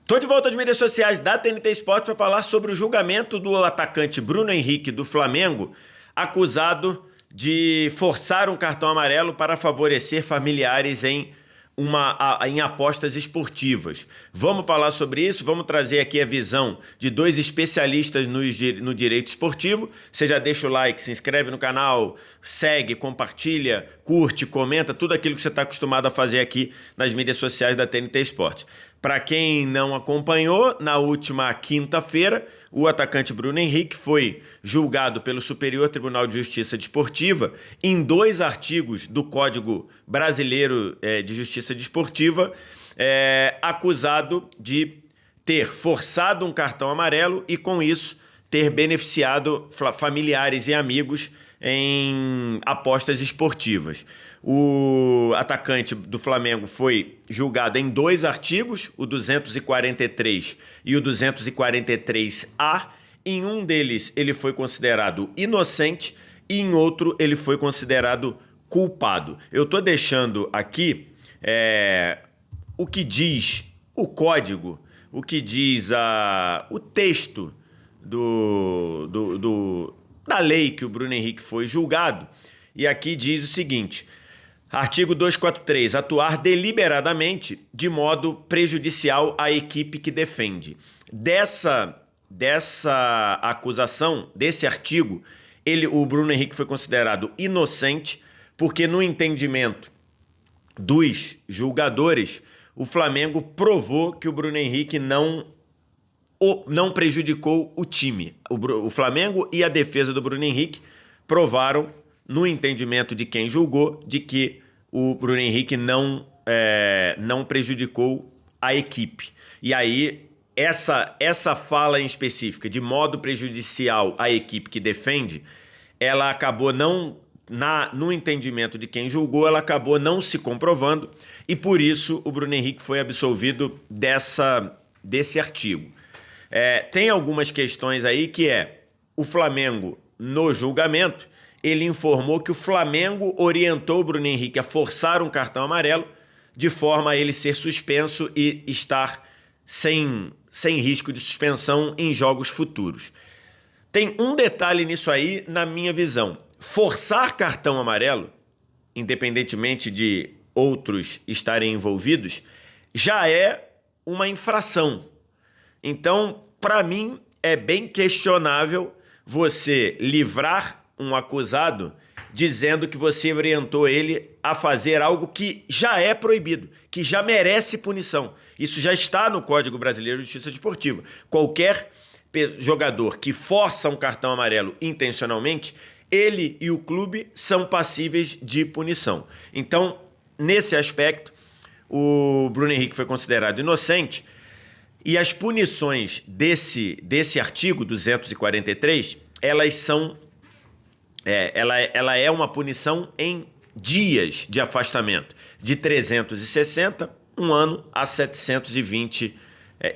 Tô de volta às mídias sociais da TNT Sports para falar sobre o julgamento do atacante Bruno Henrique do Flamengo, acusado de forçar um cartão amarelo para favorecer familiares em apostas esportivas. Vamos falar sobre isso, vamos trazer aqui a visão de dois especialistas no direito esportivo. Você já deixa o like, se inscreve no canal, segue, compartilha, curte, comenta, tudo aquilo que você está acostumado a fazer aqui nas mídias sociais da TNT Sports. Para quem não acompanhou, na última quinta-feira, o atacante Bruno Henrique foi julgado pelo Superior Tribunal de Justiça Desportiva em 2 artigos do Código Brasileiro de Justiça Desportiva, acusado de ter forçado um cartão amarelo e, com isso, ter beneficiado familiares e amigos em apostas esportivas. O atacante do Flamengo foi julgado em 2 artigos, o 243 e o 243-A. Em um deles ele foi considerado inocente e em outro ele foi considerado culpado. Eu estou deixando aqui o que diz o código, o que diz o texto da lei que o Bruno Henrique foi julgado. E aqui diz o seguinte: artigo 243, atuar deliberadamente de modo prejudicial à equipe que defende. Dessa acusação, desse artigo, o Bruno Henrique foi considerado inocente, porque no entendimento dos julgadores, o Flamengo provou que o Bruno Henrique não prejudicou o time. O Flamengo e a defesa do Bruno Henrique provaram, no entendimento de quem julgou, de que o Bruno Henrique não prejudicou a equipe. E aí, essa fala em específica, de modo prejudicial à equipe que defende, ela acabou no entendimento de quem julgou, ela acabou não se comprovando, e por isso o Bruno Henrique foi absolvido desse artigo. Tem algumas questões aí que o Flamengo, no julgamento, ele informou que o Flamengo orientou o Bruno Henrique a forçar um cartão amarelo de forma a ele ser suspenso e estar sem risco de suspensão em jogos futuros. Tem um detalhe nisso aí, na minha visão. Forçar cartão amarelo, independentemente de outros estarem envolvidos, já é uma infração. Então, para mim, é bem questionável você livrar um acusado dizendo que você orientou ele a fazer algo que já é proibido, que já merece punição. Isso já está no Código Brasileiro de Justiça Desportiva. Qualquer jogador que força um cartão amarelo intencionalmente, ele e o clube são passíveis de punição. Então, nesse aspecto, o Bruno Henrique foi considerado inocente e as punições desse artigo 243, elas são ela é uma punição em dias de afastamento, de 360, um ano, a 720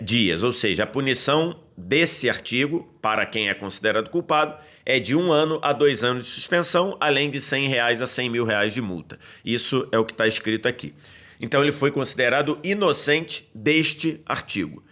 dias. Ou seja, a punição desse artigo, para quem é considerado culpado, é de 1 ano a 2 anos de suspensão, além de R$100 a R$100 mil de multa. Isso é o que está escrito aqui. Então ele foi considerado inocente deste artigo.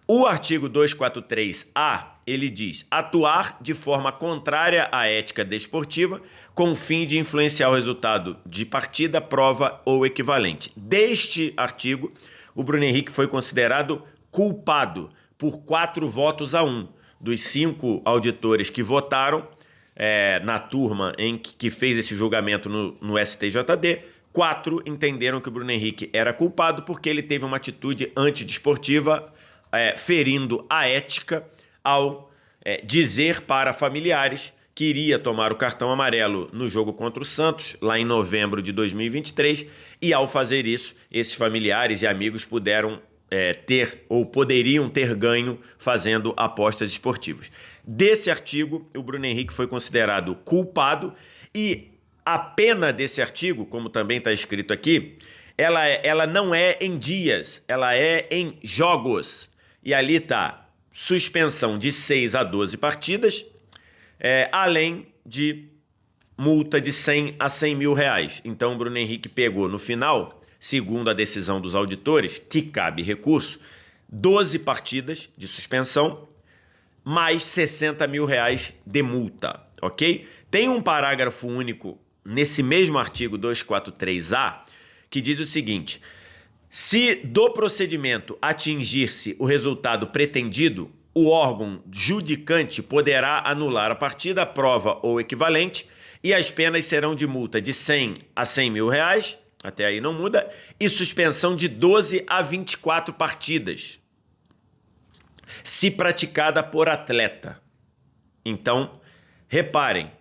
O artigo 243-A, ele diz: atuar de forma contrária à ética desportiva com o fim de influenciar o resultado de partida, prova ou equivalente. Deste artigo, o Bruno Henrique foi considerado culpado por 4-1. Dos 5 auditores que votaram na turma que fez esse julgamento no STJD, 4 entenderam que o Bruno Henrique era culpado porque ele teve uma atitude antidesportiva, ferindo a ética ao dizer para familiares que iria tomar o cartão amarelo no jogo contra o Santos, lá em novembro de 2023, e ao fazer isso, esses familiares e amigos puderam ter ou poderiam ter ganho fazendo apostas esportivas. Desse artigo, o Bruno Henrique foi considerado culpado e a pena desse artigo, como também está escrito aqui, ela não é em dias, ela é em jogos. E ali está suspensão de 6 a 12 partidas, além de multa de 100 a 100 mil reais. Então o Bruno Henrique pegou no final, segundo a decisão dos auditores, que cabe recurso, 12 partidas de suspensão, mais R$60 mil de multa, ok? Tem um parágrafo único nesse mesmo artigo 243A que diz o seguinte: se do procedimento atingir-se o resultado pretendido, o órgão judicante poderá anular a partida, a prova ou equivalente, e as penas serão de multa de 100 a 100 mil reais, até aí não muda, e suspensão de 12 a 24 partidas, se praticada por atleta. Então, reparem,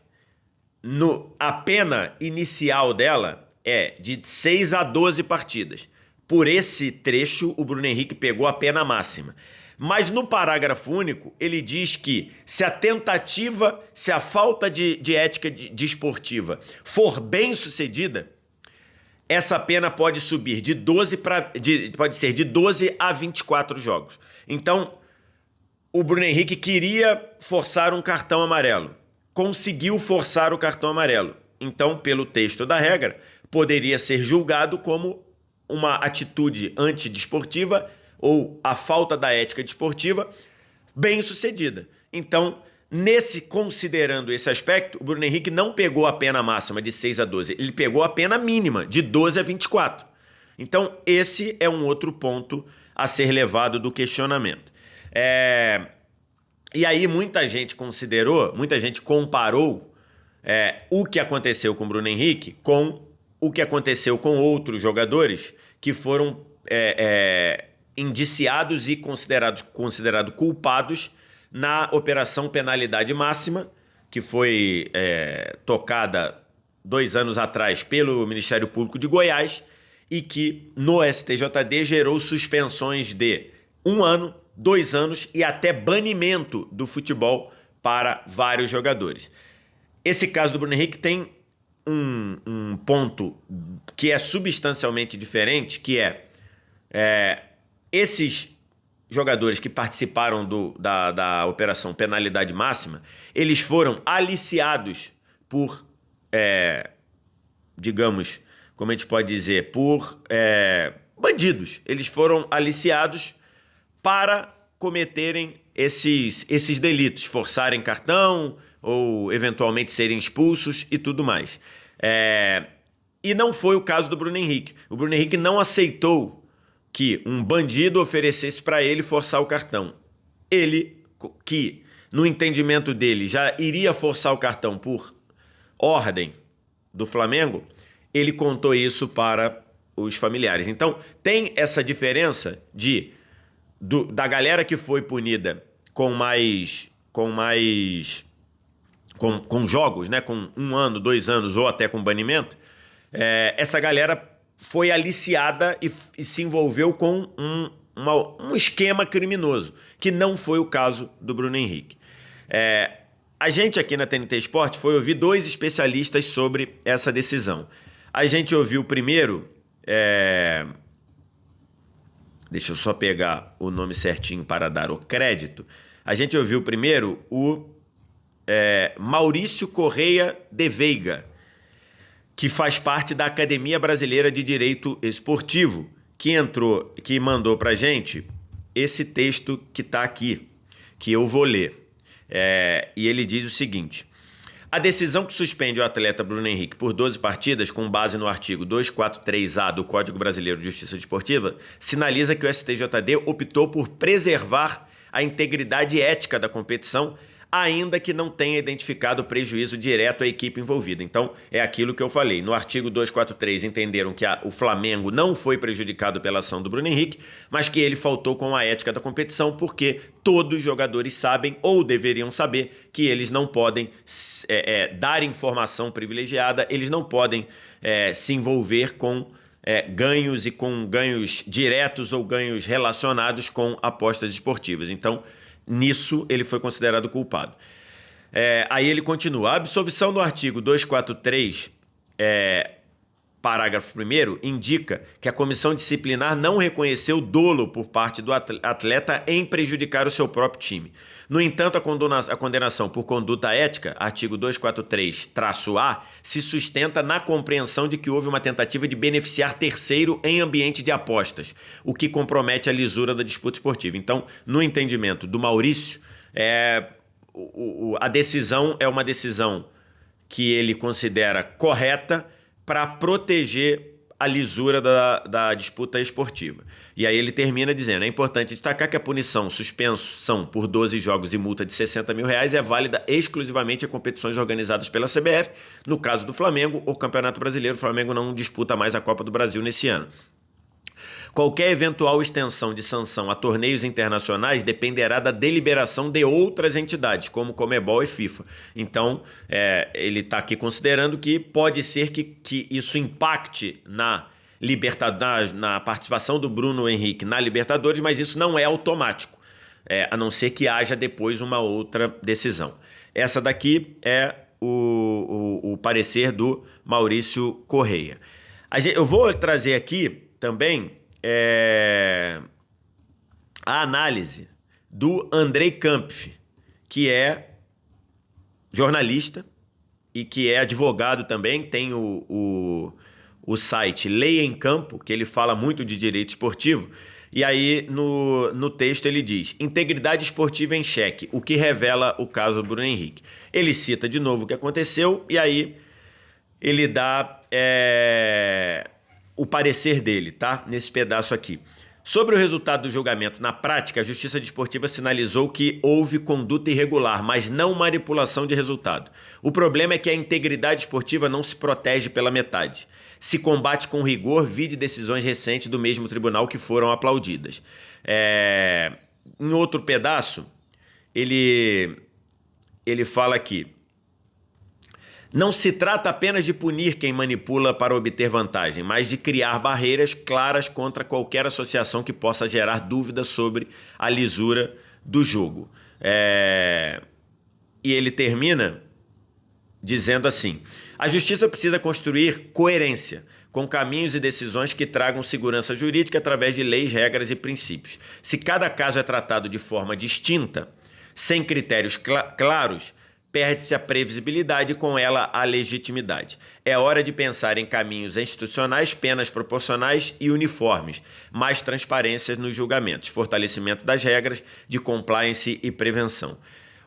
a pena inicial dela é de 6 a 12 partidas. Por esse trecho, o Bruno Henrique pegou a pena máxima. Mas no parágrafo único, ele diz que se a falta de ética desportiva for bem sucedida, essa pena pode subir pode ser de 12 a 24 jogos. Então, o Bruno Henrique queria forçar um cartão amarelo. Conseguiu forçar o cartão amarelo. Então, pelo texto da regra, poderia ser julgado como uma atitude antidesportiva ou a falta da ética desportiva bem sucedida. Então, considerando esse aspecto, o Bruno Henrique não pegou a pena máxima de 6 a 12, ele pegou a pena mínima de 12 a 24. Então, esse é um outro ponto a ser levado do questionamento. E aí muita gente comparou o que aconteceu com o Bruno Henrique com o que aconteceu com outros jogadores que foram indiciados e considerados culpados na Operação Penalidade Máxima, que foi tocada 2 anos atrás pelo Ministério Público de Goiás e que no STJD gerou suspensões de 1 ano, 2 anos e até banimento do futebol para vários jogadores. Esse caso do Bruno Henrique tem um ponto que é substancialmente diferente, que esses jogadores que participaram da Operação Penalidade Máxima, eles foram aliciados por, digamos, como a gente pode dizer, por bandidos. Eles foram aliciados para cometerem esses delitos, forçarem cartão ou eventualmente serem expulsos e tudo mais. E não foi o caso do Bruno Henrique. O Bruno Henrique não aceitou que um bandido oferecesse para ele forçar o cartão. Ele, que no entendimento dele já iria forçar o cartão por ordem do Flamengo, ele contou isso para os familiares. Então, tem essa diferença da galera que foi punida com jogos, né, com 1 ano, 2 anos ou até com banimento. Essa galera foi aliciada e se envolveu com um esquema criminoso, que não foi o caso do Bruno Henrique. A gente aqui na TNT Esporte foi ouvir 2 especialistas sobre essa decisão. A gente ouviu primeiro, deixa eu só pegar o nome certinho para dar o crédito. A gente ouviu primeiro o Maurício Correia de Veiga, que faz parte da Academia Brasileira de Direito Esportivo, que mandou pra gente esse texto que está aqui, que eu vou ler. E ele diz o seguinte: a decisão que suspende o atleta Bruno Henrique por 12 partidas, com base no artigo 243A do Código Brasileiro de Justiça Desportiva, sinaliza que o STJD optou por preservar a integridade ética da competição, ainda que não tenha identificado prejuízo direto à equipe envolvida. Então, é aquilo que eu falei. No artigo 243, entenderam que o Flamengo não foi prejudicado pela ação do Bruno Henrique, mas que ele faltou com a ética da competição, porque todos os jogadores sabem, ou deveriam saber, que eles não podem dar informação privilegiada, eles não podem se envolver com ganhos e com ganhos diretos ou ganhos relacionados com apostas esportivas. Então, nisso, ele foi considerado culpado. Aí ele continua. A absolvição do artigo 243 parágrafo 1º, indica que a comissão disciplinar não reconheceu dolo por parte do atleta em prejudicar o seu próprio time. No entanto, a condenação por conduta ética, artigo 243-A, se sustenta na compreensão de que houve uma tentativa de beneficiar terceiro em ambiente de apostas, o que compromete a lisura da disputa esportiva. Então, no entendimento do Maurício, a decisão é uma decisão que ele considera correta para proteger a lisura da disputa esportiva. E aí ele termina dizendo: é importante destacar que a punição, suspensão por 12 jogos e multa de R$60 mil é válida exclusivamente a competições organizadas pela CBF. No caso do Flamengo, o Campeonato Brasileiro, o Flamengo não disputa mais a Copa do Brasil nesse ano. Qualquer eventual extensão de sanção a torneios internacionais dependerá da deliberação de outras entidades, como Conmebol e FIFA. Então, ele está aqui considerando que pode ser que isso impacte na participação do Bruno Henrique na Libertadores, mas isso não é automático, a não ser que haja depois uma outra decisão. Essa daqui é o parecer do Maurício Correia. Eu vou trazer aqui também a análise do Andrei Kampf, que é jornalista e que é advogado também. Tem o site Lei em Campo, que ele fala muito de direito esportivo. E aí, no texto, ele diz: integridade esportiva em xeque, o que revela o caso do Bruno Henrique. Ele cita de novo o que aconteceu e aí ele dá o parecer dele, tá? Nesse pedaço aqui. Sobre o resultado do julgamento, na prática, a Justiça Desportiva sinalizou que houve conduta irregular, mas não manipulação de resultado. O problema é que a integridade esportiva não se protege pela metade. Se combate com rigor, vide decisões recentes do mesmo tribunal que foram aplaudidas. Em outro pedaço, ele fala aqui: não se trata apenas de punir quem manipula para obter vantagem, mas de criar barreiras claras contra qualquer associação que possa gerar dúvidas sobre a lisura do jogo. E ele termina dizendo assim: a justiça precisa construir coerência com caminhos e decisões que tragam segurança jurídica através de leis, regras e princípios. Se cada caso é tratado de forma distinta, sem critérios claros, perde-se a previsibilidade e com ela a legitimidade. É hora de pensar em caminhos institucionais, penas proporcionais e uniformes, mais transparência nos julgamentos, fortalecimento das regras de compliance e prevenção.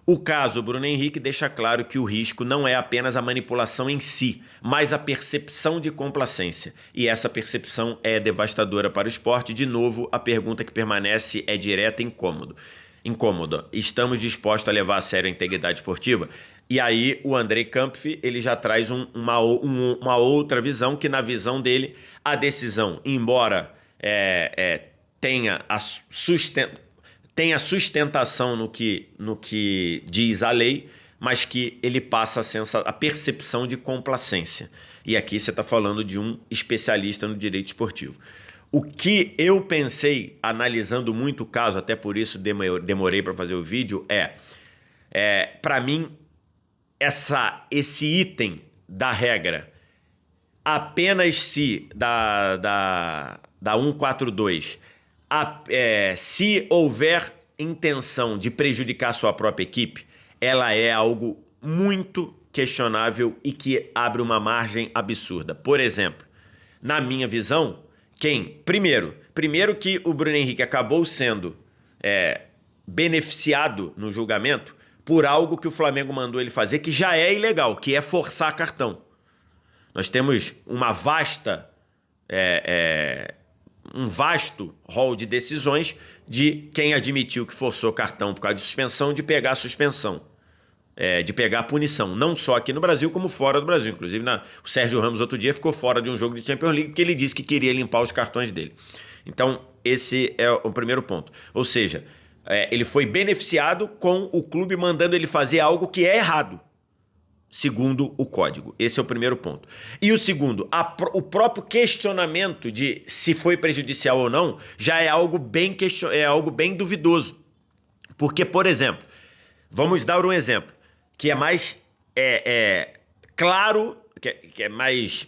O caso Bruno Henrique deixa claro que o risco não é apenas a manipulação em si, mas a percepção de complacência. E essa percepção é devastadora para o esporte. De novo, a pergunta que permanece é direta e incômoda. Estamos dispostos a levar a sério a integridade esportiva? E aí o Andrei Kampf, ele já traz uma outra visão, que na visão dele a decisão, embora tenha sustentação no que diz a lei, mas que ele passa a percepção de complacência. E aqui você está falando de um especialista no direito esportivo. O que eu pensei, analisando muito o caso, até por isso demorei para fazer o vídeo, para mim, esse item da regra, apenas se da 142, se houver intenção de prejudicar a sua própria equipe, ela é algo muito questionável e que abre uma margem absurda. Por exemplo, na minha visão, Primeiro que o Bruno Henrique acabou sendo beneficiado no julgamento por algo que o Flamengo mandou ele fazer, que já é ilegal, que é forçar cartão. Nós temos um vasto rol de decisões de quem admitiu que forçou cartão por causa de suspensão, de pegar a suspensão. De pegar a punição, não só aqui no Brasil, como fora do Brasil. Inclusive, o Sérgio Ramos, outro dia, ficou fora de um jogo de Champions League porque ele disse que queria limpar os cartões dele. Então, esse é o primeiro ponto. Ou seja, ele foi beneficiado com o clube mandando ele fazer algo que é errado, segundo o código. Esse é o primeiro ponto. E o segundo, o próprio questionamento de se foi prejudicial ou não, já é algo bem duvidoso. Porque, por exemplo, vamos dar um exemplo que é mais claro, que é mais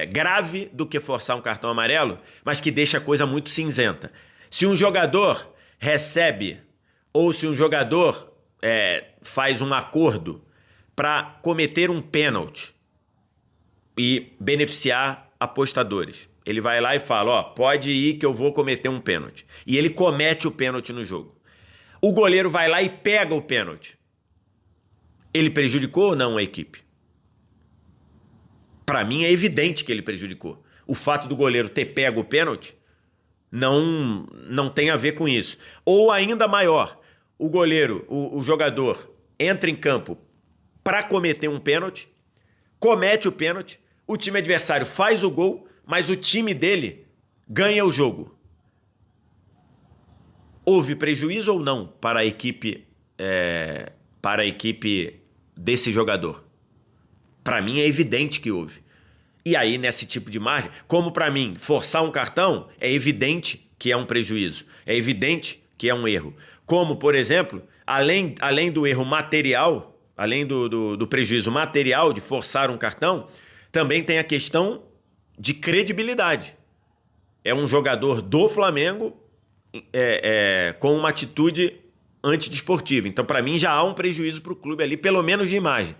grave do que forçar um cartão amarelo, mas que deixa a coisa muito cinzenta. Se um jogador recebe ou se um jogador faz um acordo para cometer um pênalti e beneficiar apostadores, ele vai lá e fala, ó, pode ir que eu vou cometer um pênalti. E ele comete o pênalti no jogo. O goleiro vai lá e pega o pênalti. Ele prejudicou ou não a equipe? Para mim é evidente que ele prejudicou. O fato do goleiro ter pego o pênalti não tem a ver com isso. Ou ainda maior, o goleiro, o jogador entra em campo para cometer um pênalti, comete o pênalti, o time adversário faz o gol, mas o time dele ganha o jogo. Houve prejuízo ou não para a equipe desse jogador? Para mim é evidente que houve. E aí, nesse tipo de margem, como para mim, forçar um cartão é evidente que é um prejuízo, é evidente que é um erro. Como, por exemplo, além do erro material, além do prejuízo material de forçar um cartão, também tem a questão de credibilidade. É um jogador do Flamengo com uma atitude antidesportiva. Então, para mim, já há um prejuízo para o clube ali, pelo menos de imagem.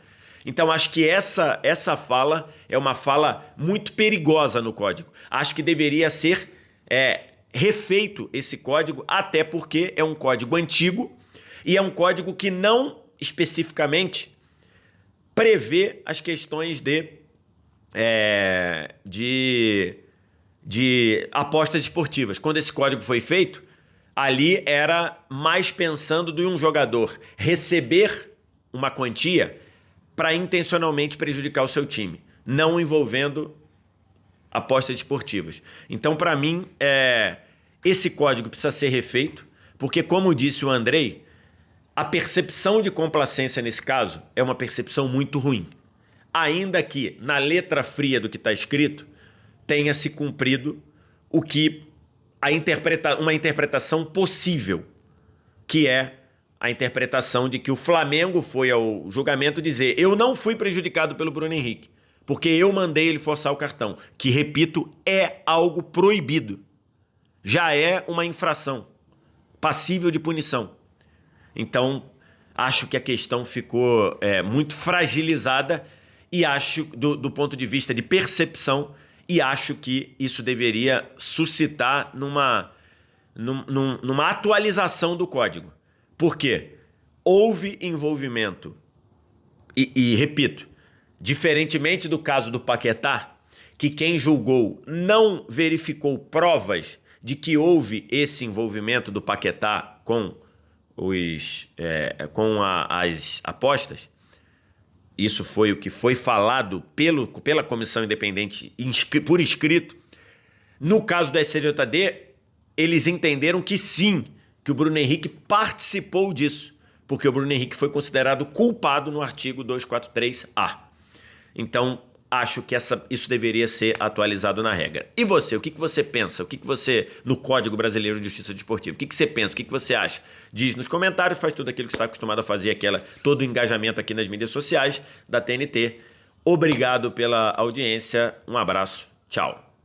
Então, acho que essa fala é uma fala muito perigosa no código. Acho que deveria ser refeito esse código, até porque é um código antigo e é um código que não especificamente prevê as questões de apostas esportivas. Quando esse código foi feito, ali era mais pensando de um jogador receber uma quantia para intencionalmente prejudicar o seu time, não envolvendo apostas esportivas. Então, para mim, esse código precisa ser refeito, porque, como disse o Andrei, a percepção de complacência nesse caso é uma percepção muito ruim. Ainda que, na letra fria do que está escrito, tenha se cumprido o que uma interpretação possível, que é a interpretação de que o Flamengo foi ao julgamento dizer: eu não fui prejudicado pelo Bruno Henrique, porque eu mandei ele forçar o cartão, que, repito, é algo proibido. Já é uma infração, passível de punição. Então, acho que a questão ficou muito fragilizada e acho, do ponto de vista de percepção, e acho que isso deveria suscitar numa atualização do código. Por quê? Houve envolvimento. E repito, diferentemente do caso do Paquetá, que quem julgou não verificou provas de que houve esse envolvimento do Paquetá com as apostas, isso foi o que foi falado pela comissão independente por escrito. No caso do STJD, eles entenderam que sim, que o Bruno Henrique participou disso, porque o Bruno Henrique foi considerado culpado no artigo 243-A. Então, acho que isso deveria ser atualizado na regra. E você, o que você pensa? O que você, no Código Brasileiro de Justiça Desportiva, o que você pensa? O que você acha? Diz nos comentários, faz tudo aquilo que você está acostumado a fazer, todo o engajamento aqui nas mídias sociais da TNT. Obrigado pela audiência, um abraço, tchau.